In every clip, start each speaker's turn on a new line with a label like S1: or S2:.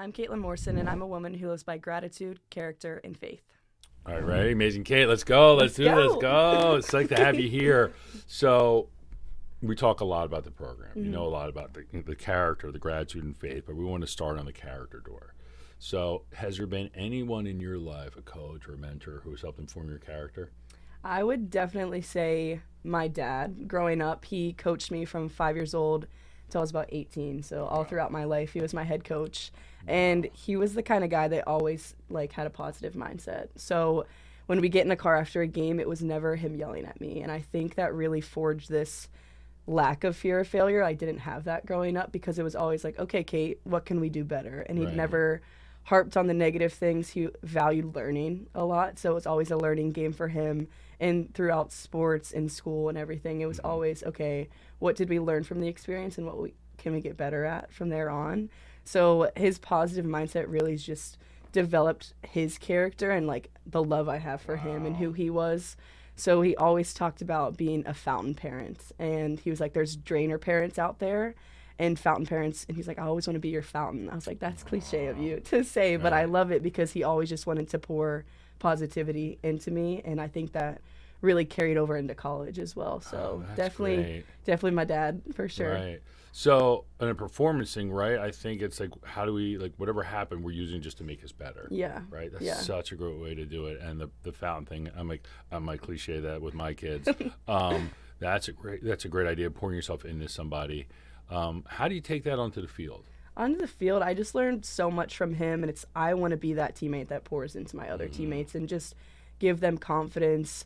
S1: I'm Kaitlyn Morrison, and I'm a woman who lives by gratitude, character, and faith.
S2: All right, ready? Amazing Kate, let's go. Let's do it. Let's go. It's like to have you here. So we talk a lot about the program. You know a lot about the character, the gratitude, and faith, but we want to start on the character door. So has there been anyone in your life, a coach or a mentor, who has helped inform your character?
S1: I would definitely say my dad. Growing up, he coached me from 5 years old until I was about 18. So all throughout my life, he was my head coach. And he was the kind of guy that always had a positive mindset. So when we get in a car after a game, it was never him yelling at me. And I think that really forged this lack of fear of failure. I didn't have that growing up because it was always like, okay, Kate, what can we do better? And he'd never harped on the negative things. He valued learning a lot. So it was always a learning game for him. And throughout sports and school and everything, it was always, okay, what did we learn from the experience and what can we get better at from there on? So his positive mindset really just developed his character and the love I have for him and who he was. So he always talked about being a fountain parent. And he was like, there's drainer parents out there and fountain parents. And he's like, I always want to be your fountain. I was like, that's cliche of you to say, but I love it because he always just wanted to pour positivity into me. And I think that really carried over into college as well. So definitely my dad for sure.
S2: Right. So in a performance thing, right, I think it's how do we, whatever happened, we're using just to make us better.
S1: Yeah.
S2: Right? That's such a great way to do it. And the fountain thing, I might cliche that with my kids. That's a great idea, pouring yourself into somebody. How do you take that onto the field?
S1: Onto the field, I just learned so much from him, and I want to be that teammate that pours into my other teammates and just give them confidence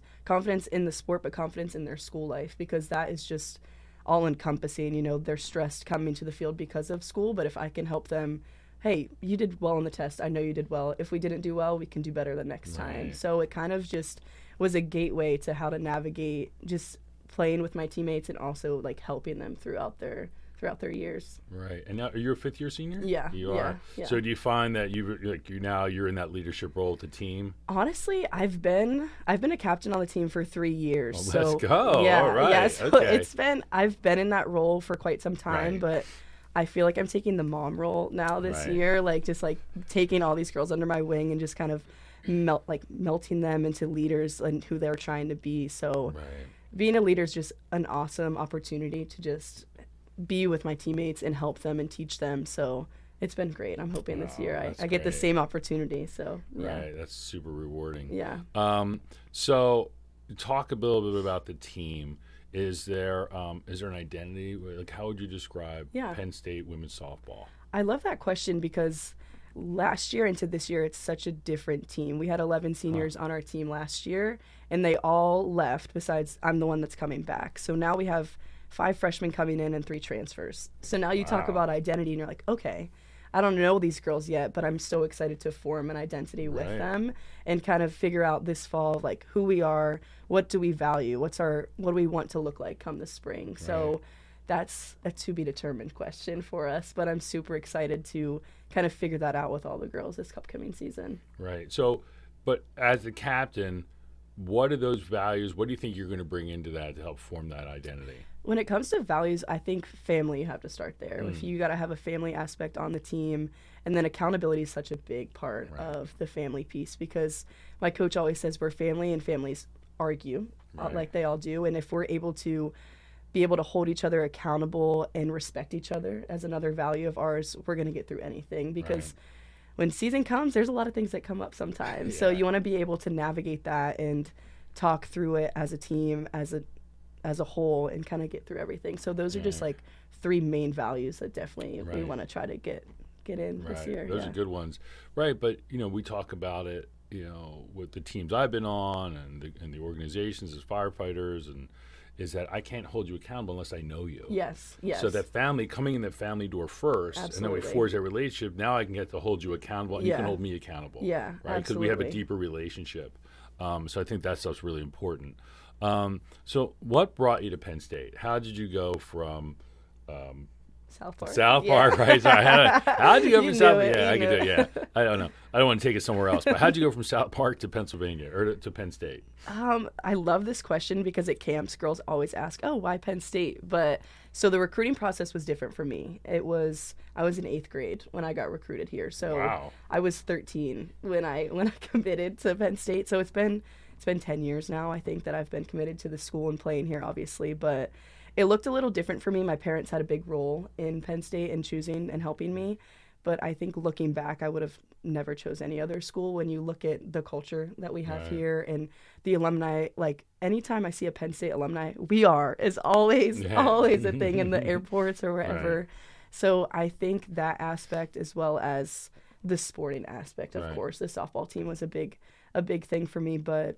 S1: in the sport, but confidence in their school life, because that is just all-encompassing. They're stressed coming to the field because of school, but if I can help them, hey, you did well on the test, I know you did well. If we didn't do well, we can do better the next time. So it kind of just was a gateway to how to navigate just playing with my teammates and also helping them throughout their years. Right.
S2: And now, are you a fifth-year senior?
S1: Yeah.
S2: You are?
S1: Yeah.
S2: So do you find that you're in that leadership role with the team?
S1: Honestly, I've been a captain on the team for 3 years.
S2: Well, let's go.
S1: Yeah,
S2: all right.
S1: Yeah, so
S2: Okay.
S1: I've been in that role for quite some time, but I feel like I'm taking the mom role now this year, just taking all these girls under my wing and just kind of melting them into leaders and who they're trying to be. So being a leader is just an awesome opportunity to just be with my teammates and help them and teach them. So it's been great. I'm hoping this year I get the same opportunity. So
S2: Right, that's super rewarding.
S1: Yeah.
S2: So talk a little bit about the team. Is there an identity? How would you describe Penn State women's softball?
S1: I love that question because last year into this year, it's such a different team. We had 11 seniors on our team last year, and they all left, besides I'm the one that's coming back. So now we have 5 freshmen coming in and 3 transfers. So now you talk about identity, and you're like, okay, I don't know these girls yet, but I'm so excited to form an identity with them and kind of figure out this fall, who we are, what do we value, what do we want to look like come the spring. So that's a to be determined question for us, but I'm super excited to kind of figure that out with all the girls this upcoming season.
S2: Right. So, but as the captain, what are those values? What do you think you're going to bring into that to help form that identity?
S1: When it comes to values, I think family, you have to start there. If you got to have a family aspect on the team, and then accountability is such a big part of the family piece, because my coach always says we're family and families argue like they all do. And if we're able to hold each other accountable and respect each other as another value of ours, we're going to get through anything, because when season comes, there's a lot of things that come up sometimes. So you want to be able to navigate that and talk through it as a team, as a whole, and kind of get through everything. So those are just 3 main values that definitely we want to try to get in this year.
S2: Those are good ones. Right, but we talk about it, with the teams I've been on and the organizations as firefighters, and is that I can't hold you accountable unless I know you.
S1: Yes.
S2: So that family, coming in the family door first, and then we forge that relationship, now I can get to hold you accountable, and you can hold me accountable.
S1: Yeah,
S2: right? Because we have a deeper relationship. So I think that stuff's really important. So what brought you to Penn State? How did you go from
S1: South Park.
S2: South Park, right? So how'd you go from South Park? Yeah, I
S1: knew
S2: can do
S1: it.
S2: it. Yeah, I don't know. I don't want to take it somewhere else. But how'd you go from South Park to Pennsylvania or to Penn State?
S1: I love this question because at camps, girls always ask, "Oh, why Penn State?" But so the recruiting process was different for me. I was in 8th grade when I got recruited here. So
S2: Wow.
S1: I was 13 when I committed to Penn State. So it's been 10 years now, I think, that I've been committed to the school and playing here, obviously. But it looked a little different for me. My parents had a big role in Penn State in choosing and helping me. But I think looking back, I would have never chose any other school. When you look at the culture that we have here and the alumni, like anytime I see a Penn State alumni, is always a thing in the airports or wherever.
S2: Right.
S1: So I think that aspect, as well as the sporting aspect, of course, the softball team was a big thing for me. But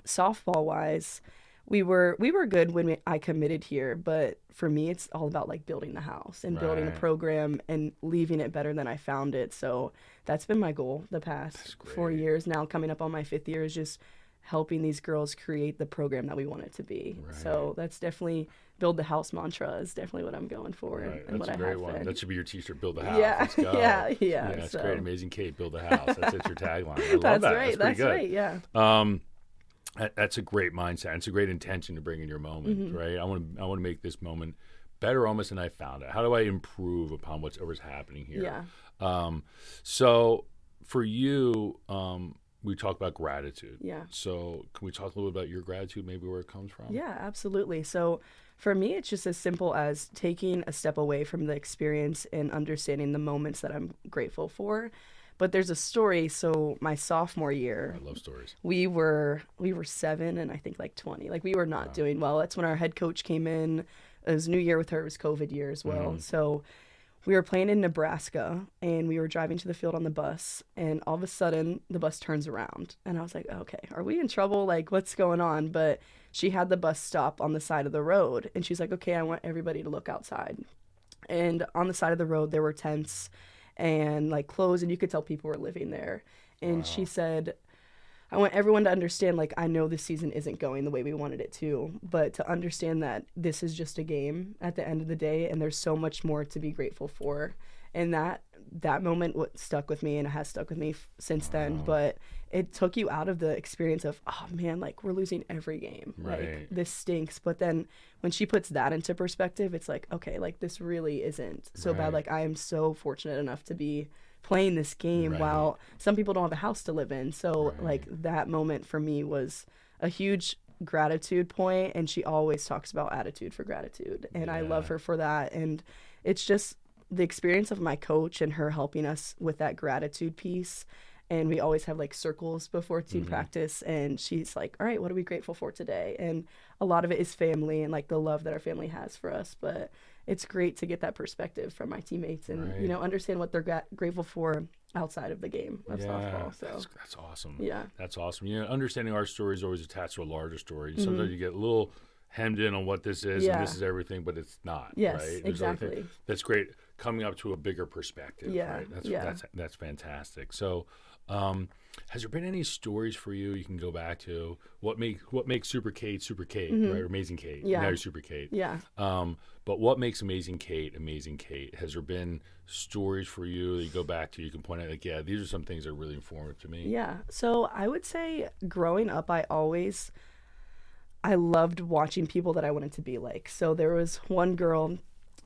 S1: softball wise, we were good when I committed here, but for me, it's all about like building the house and building a program and leaving it better than I found it. So that's been my goal the past 4 years now. Coming up on my 5th year is just helping these girls create the program that we want it to be. Right. So that's definitely build the house mantra is definitely what I'm going for.
S2: Right.
S1: And
S2: that's
S1: what
S2: a great one. That should be your t-shirt, build the house.
S1: Yeah.
S2: Let's go.
S1: Yeah.
S2: That's great. Amazing Kate, build the house. That's your tagline. I love that.
S1: Right.
S2: That's
S1: good. Right. Yeah.
S2: That's a great mindset. It's a great intention to bring in your moment, right? I want to make this moment better almost than I found it. How do I improve upon whatever's happening here?
S1: Yeah.
S2: So for you, we talk about gratitude.
S1: Yeah.
S2: So can we talk a little bit about your gratitude, maybe where it comes from?
S1: Yeah, absolutely. So for me, it's just as simple as taking a step away from the experience and understanding the moments that I'm grateful for. But there's a story. So my sophomore year,
S2: I love stories.
S1: We were 7 and I think like 20. Like we were not doing well. That's when our head coach came in. It was New Year with her. It was COVID year as well. So we were playing in Nebraska and we were driving to the field on the bus, and all of a sudden the bus turns around and I was like, okay, are we in trouble? Like what's going on? But she had the bus stop on the side of the road and she's like, okay, I want everybody to look outside. And on the side of the road there were tents and like clothes, and you could tell people were living there. And she said, I want everyone to understand, like, I know this season isn't going the way we wanted it to, but to understand that this is just a game at the end of the day, and there's so much more to be grateful for. And that moment stuck with me, and it has stuck with me since then. But it took you out of the experience of, oh man, like we're losing every game. Like this stinks. But then when she puts that into perspective, it's like, okay, like this really isn't so bad. Like I am so fortunate enough to be playing this game while some people don't have a house to live in. So like that moment for me was a huge gratitude point, and she always talks about attitude for gratitude, and I love her for that. And it's just the experience of my coach and her helping us with that gratitude piece. And we always have like circles before team practice, and she's like, all right, what are we grateful for today? And a lot of it is family and like the love that our family has for us. But it's great to get that perspective from my teammates and, you know, understand what they're grateful for outside of the game of softball. So
S2: that's awesome.
S1: Yeah.
S2: That's awesome. You know, understanding our story is always attached to a larger story. Sometimes you get a little hemmed in on what this is and this is everything, but it's not.
S1: Yes,
S2: right?
S1: exactly.
S2: That's great. Coming up to a bigger perspective.
S1: Yeah.
S2: Right? That's fantastic. So, has there been any stories for you can go back to? What makes Super Kate, right? Or Amazing Kate.
S1: Yeah.
S2: Now you're Super Kate.
S1: Yeah.
S2: But what makes Amazing Kate? Has there been stories for you that you go back to, you can point out, like, yeah, these are some things that are really informative to me?
S1: Yeah. So I would say growing up, I loved watching people that I wanted to be like. So there was one girl,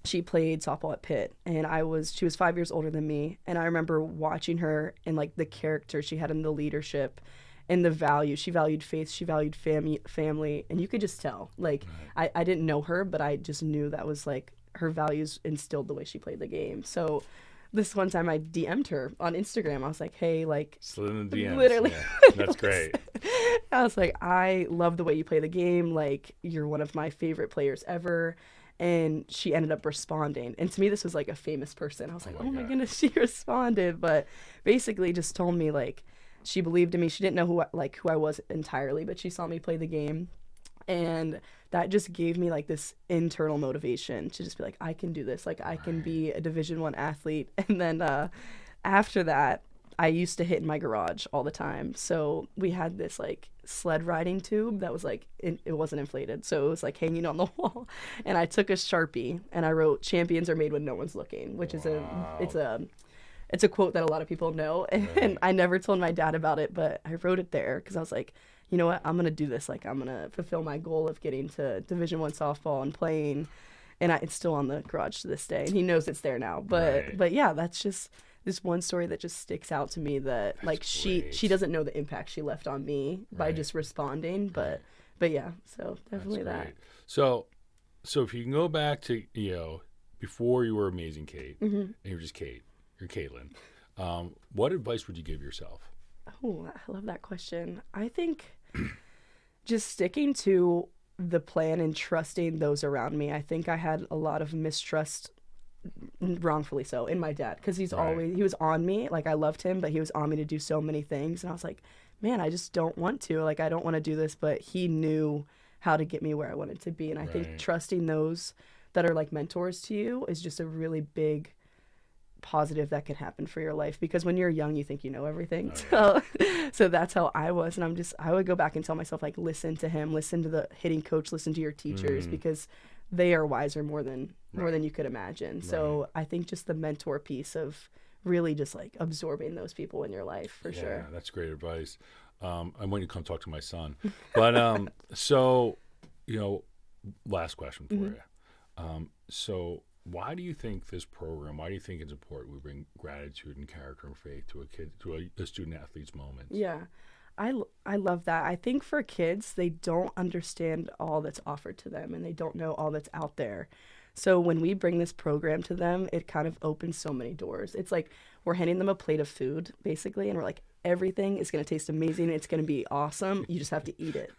S1: she played softball at Pitt, and she was 5 years older than me. And I remember watching her and like the character she had in the leadership and the value. She valued faith, she valued family, and you could just tell. Like I didn't know her, but I just knew that was like her values instilled the way she played the game. So this one time I DM'd her on Instagram. I was like, hey, like,
S2: slid in the DMs.
S1: Literally.
S2: Yeah, that's great.
S1: I was like, I love the way you play the game. Like, you're one of my favorite players ever. And she ended up responding. And to me, this was like a famous person. I was like, oh my goodness, she responded. But basically just told me, like, she believed in me. She didn't know who I was entirely, but she saw me play the game. And that just gave me like this internal motivation to just be like, I can do this. Like, I can be a Division I athlete. And then after that, I used to hit in my garage all the time. So we had this like sled riding tube that was like, it wasn't inflated. So it was like hanging on the wall. And I took a Sharpie and I wrote, "Champions are made when no one's looking," which is it's a quote that a lot of people know. And I never told my dad about it, but I wrote it there because I was like, you know what, I'm going to do this. Like, I'm going to fulfill my goal of getting to Division I softball and playing. And it's still on the garage to this day. And he knows it's there now. But yeah, that's just this one story that just sticks out to me that
S2: that's
S1: like
S2: great.
S1: she doesn't know the impact she left on me by just responding. But yeah, so definitely that.
S2: So if you can go back to, before you were Amazing Kate, and you're just Kate, you're Kaitlyn, what advice would you give yourself?
S1: Oh, I love that question. I think just sticking to the plan and trusting those around me. I think I had a lot of mistrust, wrongfully so, in my dad, because he was on me. Like, I loved him, but he was on me to do so many things. And I was like, man, I just don't want to. Like, I don't want to do this. But he knew how to get me where I wanted to be. And I think trusting those that are like mentors to you is just a really big positive that can happen for your life, because when you're young you think you know everything. So that's how I was, and I would go back and tell myself, like, listen to him, listen to the hitting coach, listen to your teachers, because they are wiser more than you could imagine. So I think just the mentor piece of really just like absorbing those people in your life for sure.
S2: Yeah, that's great advice. I want you to come talk to my son. But so last question for you. So why do you think this program, why do you think it's important we bring gratitude and character and faith to a kid, to a student athlete's moments?
S1: Yeah, I love that. I think for kids, they don't understand all that's offered to them, and they don't know all that's out there. So when we bring this program to them, it kind of opens so many doors. It's like we're handing them a plate of food, basically, and we're like, everything is going to taste amazing. It's going to be awesome. You just have to eat it.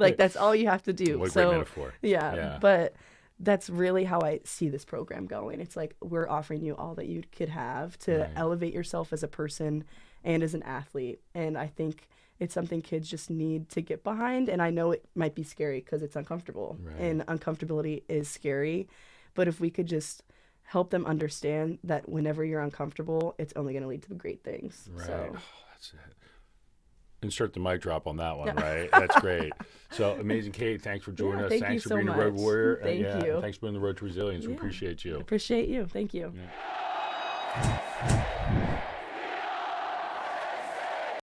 S1: Like, that's all you have to do.
S2: What a great metaphor.
S1: Yeah, but that's really how I see this program going. It's like we're offering you all that you could have to elevate yourself as a person and as an athlete. And I think it's something kids just need to get behind. And I know it might be scary because it's uncomfortable, and uncomfortability is scary. But if we could just help them understand that whenever you're uncomfortable, it's only going to lead to great things.
S2: Right.
S1: So.
S2: Oh, that's it. Insert the mic drop on that one, right? That's great. So, Amazing Kate, thanks for joining us.
S1: Thanks
S2: for being a Road Warrior.
S1: Thank you.
S2: Thanks for being the Road to Resilience. We appreciate you.
S1: Appreciate you. Thank you.
S2: Yeah.